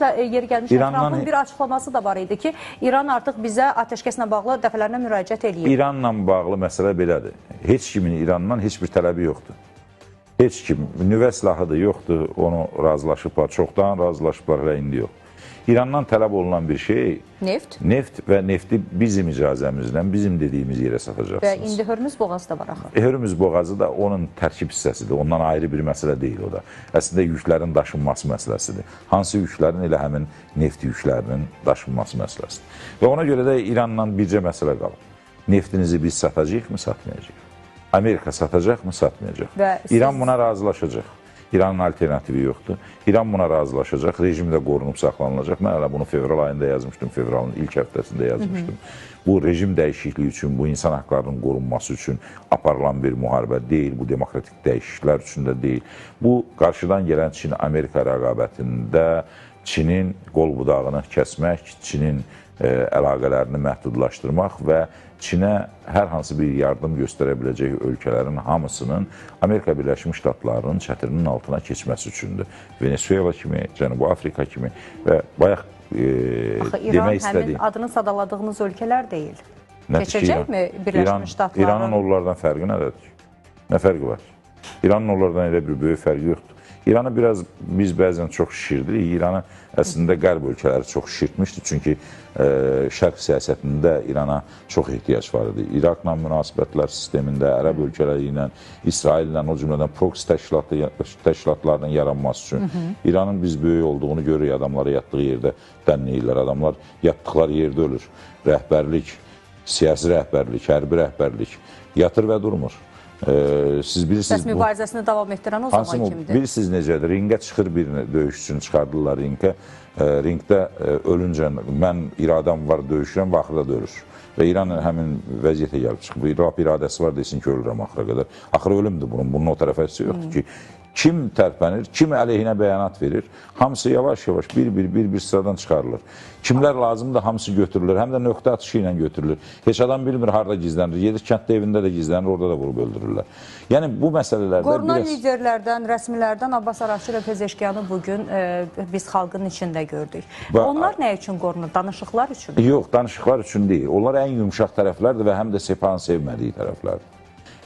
Yeri gəlmiş, Trump'ın bir açıqlaması da var idi ki, İran artıq bizə atəşkəslə bağlı dəfələrlə müraciət eləyir. İranla bağlı məsələ belədir. Heç kimin İrandan heç bir tələbi yoxdur. Heç kim, nüvə silahıdır, yoxdur, onu razılaşıblar, çoxdan razılaşıblar, hələ indi yox. İrandan tələb olunan bir şey neft və nefti bizim icazəmizlə, bizim dediyimiz yerə satacaqsınız. Və indi Hörmüz boğazı da var axı. Hörmüz boğazı da onun tərkib hissəsidir, ondan ayrı bir məsələ deyil o da. Əslində yüklərin daşınması məsələsidir. Hansı yüklərin elə həmin neft yüklərinin daşınması məsələsidir. Və ona görə də İranla bircə məsələ qalır. Neftinizi biz satacağıq mı, satmayacaq? Amerika satacaq mı, satmayacaq? İran buna razılaşacaq. İranın alternativi yoxdur. İran buna razılaşacaq, rejim də qorunub saxlanılacaq. Mən hələ bunu fevral ayında yazmışdım, fevralın ilk həftəsində yazmışdım. Bu rejim dəyişikliyi üçün, bu insan haqlarının qorunması üçün aparılan bir müharibə deyil, bu demokratik dəyişikliklər üçün də deyil. Bu, qarşıdan gələn Çin-Amerika rəqabətində Çinin qol budağını kəsmək, Çinin əlaqələrini məhdudlaşdırmaq və Çinə hər hansı bir yardım göstərə biləcək ölkələrin hamısının Amerika Birləşmiş Ştatlarının çətirinin altına keçməsi üçündür. Venezuela kimi, Cənubi Afrika kimi və bayaq demək istədiyim... İran həmin adını sadaladığınız ölkələr deyil. Keçəcəkmi Birləşmiş Ştatların? İranın onlardan fərqi nədədir? Nə fərqi var? İranın onlardan elə bir böyük fərqi yoxdur. İranı biraz biz bəzən çox şişirdirik. İranı əslində qərb ölkələri çox şişirtmişdir. Çünki şərq siyasətində İrana çox ehtiyac var idi. İraqla münasibətlər sistemində, ərəb ölkələri ilə, İsraillə, o cümlədən proksi təşkilatlarının yaranması üçün İranın biz böyük olduğunu görürük. Adamları yatdığı yerdə dənləyirlər. Adamlar yatdıqları yerdə ölür. Rəhbərlik, siyasi rəhbərlik, hərbi rəhbərlik yatır və durmur. Siz bilirsiniz... Bəs mübarizəsini davam etdirən o zaman kimdir? Bilirsiniz necədir? Ringə çıxır bir döyüşçünü çıxardırlar ringə. Ringdə ölüncə mən iradəm var, döyüşürəm və axırda da ölür. Və İran həmin vəziyyətə gəlib çıxıb. Rab iradəsi var desin ki, ölürəm axıra qədər. Axırı ölümdür bunun. Bunun o tərəfə heç yoxdur ki. Kim tərpənir, kim əleyhinə bəyanat verir, hamısı yavaş-yavaş bir sıradan çıxarılır. Kimlər lazımdır, hamısı götürülür, həm də nöqtə atışı ilə götürülür. Heç adam bilmir, harada gizlənir, gedir kənddə evində də gizlənir, orada da vurub öldürürlər. Yəni bu məsələlərdə... Qorunan liderlərdən, rəsmilərdən Abbas Araqçı və Pezeşkiyanı bugün biz xalqın içində gördük. Onlar nə üçün qorunur? Danışıqlar üçün? Yox, danışıqlar üçün deyil. Onlar ən yumuşaq tərəflərdir və həm də Sepahın sevmədiyi tərəflərdir.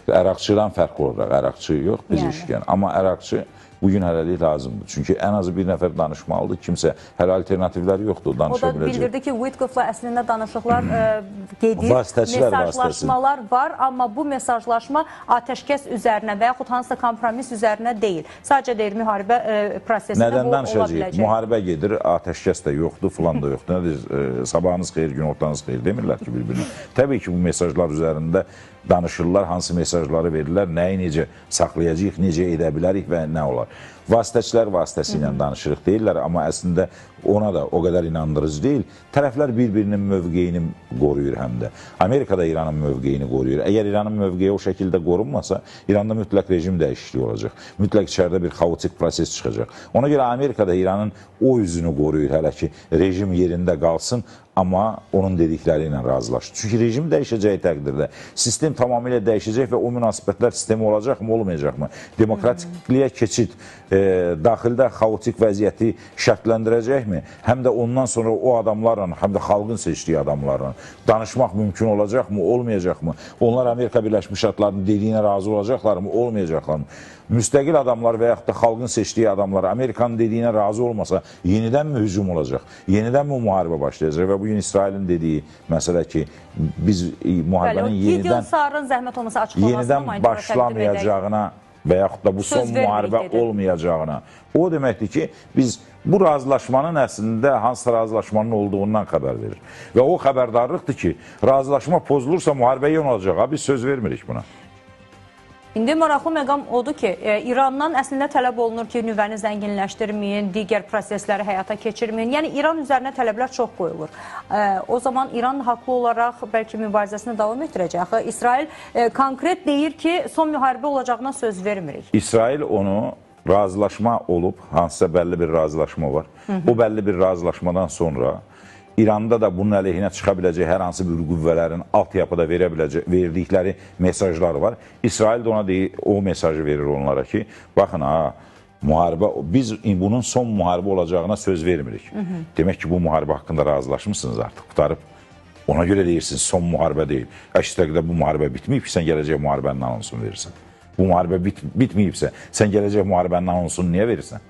Əraqçıdan fərqli olaraq, əraqçı yox, Pezeşkiyan. Amma əraqçı bugün hələlik lazımdır. Çünki ən azı bir nəfər danışmalıdır. Kimsə hələ alternativləri yoxdur, danışa biləcək. O da bildirdi ki, Witkoff'la əslində danışıqlar gedir, mesajlaşmalar var, amma bu mesajlaşma atəşkəs üzərinə və yaxud hansısa kompromis üzərinə deyil. Sadəcə deyir, müharibə prosesində bu ola biləcək. Müharibə gedir, atəşkəs də yoxdur, filan da yoxdur. Nədir, sabahınız xeyir, gün ortanız xeyir demirlər ki, bir-birini. Təbii ki, bu mesajlar üzərində danışırlar, hansı mesajları verirlər, nəyi necə saxlayacaq, necə edə bilərik və nə olar. Vasitəçilər vasitəsilə danışırıq deyirlər, amma əslində ona da o qədər inandırıcı deyil. Tərəflər bir-birinin mövqeyini qoruyur həm də. Amerika da İranın mövqeyini qoruyur. Əgər İranın mövqeyi o şəkildə qorunmasa, İranda mütləq rejim dəyişikliyi olacaq. Mütləq içəridə bir xaotik proses çıxacaq. Ona görə Amerika da İranın o üzünü qoruyur hələ ki, rejim yerində qalsın, amma onun dedikləri ilə razılaşır. Çünki rejim dəyişəcəyi təqdirdə sistem tamamilə dəyişəcək və o münasibətlər sistemi olacaqmı, olmayacaqmı? Demokratikliyə keçid daxildə xaotik vəziyyəti şərtləndirəcəkmi? Həm də ondan sonra o adamlarla, həm də xalqın seçdiyi adamlarla danışmaq mümkün olacaqmı, olmayacaqmı? Onlar Amerika Birləşmiş Ştatlarının dediyinə razı olacaqlarmı, olmayacaqlarmı? Müstəqil adamlar və yaxud da xalqın seçdiyi adamlar Amerikanın dediyinə razı olmasa yenidənmi hücum olacaq? Yenidənmi müharibə başlayacaq? Və bugün İsrailin dediyi məsələ ki, biz müharibənin yenidən başlamayacağına və yaxud da bu son müharibə olmayacağına. O deməkdir ki, biz bu razılaşmanın əslində hansısa razılaşmanın olduğundan xəbər verir. Və o xəbərdarlıqdır ki, razılaşma pozulursa müharibə yon olacaq. Biz söz vermirik buna. İndi maraqlı məqam odur ki, İrandan əslində tələb olunur ki, nüvəni zənginləşdirməyin, digər prosesləri həyata keçirməyin. Yəni, İran üzərinə tələblər çox qoyulur. O zaman İran haqlı olaraq bəlkə mübarizəsini davam etdirəcək. İsrail konkret deyir ki, son müharibə olacağına söz vermirik. İsrail onu razılaşma olub, hansısa bəlli bir razılaşma var. O bəlli bir razılaşmadan sonra İranda da bunun əleyhinə çıxa biləcək hər hansı bir qüvvələrin altyapıda verdikləri mesajlar var. İsrail də ona deyir, o mesajı verir onlara ki, baxın, müharibə, biz bunun son müharibə olacağına söz vermirik. Demək ki, bu müharibə haqqında razılaşmışsınız artıq, qutarıb. Ona görə deyirsiniz, son müharibə deyil. Əks təqdirdə bu müharibə bitməyib ki, sən gələcək müharibənin anonsunu verirsən. Bu müharibə bitməyibsə, sən gələcək müharibənin anonsunu niyə verirsən?